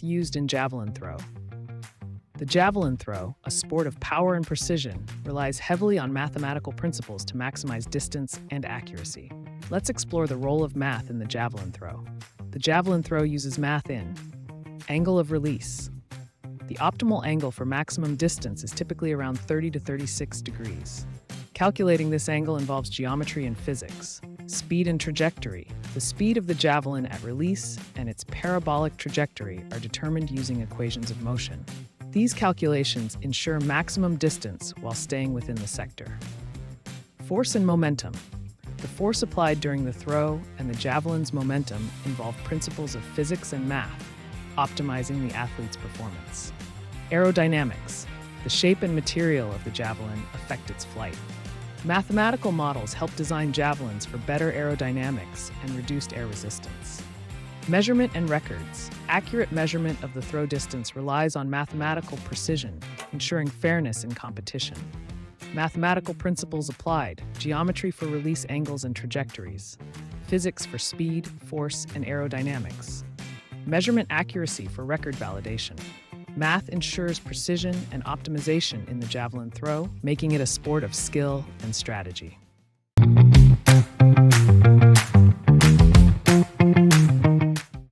used in javelin throw. The javelin throw, a sport of power and precision, relies heavily on mathematical principles to maximize distance and accuracy. Let's explore the role of math in the javelin throw. The javelin throw uses math in angle of release. The optimal angle for maximum distance is typically around 30 to 36 degrees. Calculating this angle involves geometry and physics. Speed and trajectory. The speed of the javelin at release and its parabolic trajectory are determined using equations of motion. These calculations ensure maximum distance while staying within the sector. Force and momentum. The force applied during the throw and the javelin's momentum involve principles of physics and math, optimizing the athlete's performance. Aerodynamics. The shape and material of the javelin affect its flight. Mathematical models help design javelins for better aerodynamics and reduced air resistance. Measurement and records. Accurate measurement of the throw distance relies on mathematical precision, ensuring fairness in competition. Mathematical principles applied, geometry for release angles and trajectories, physics for speed, force, and aerodynamics. Measurement accuracy for record validation. Math ensures precision and optimization in the javelin throw, making it a sport of skill and strategy.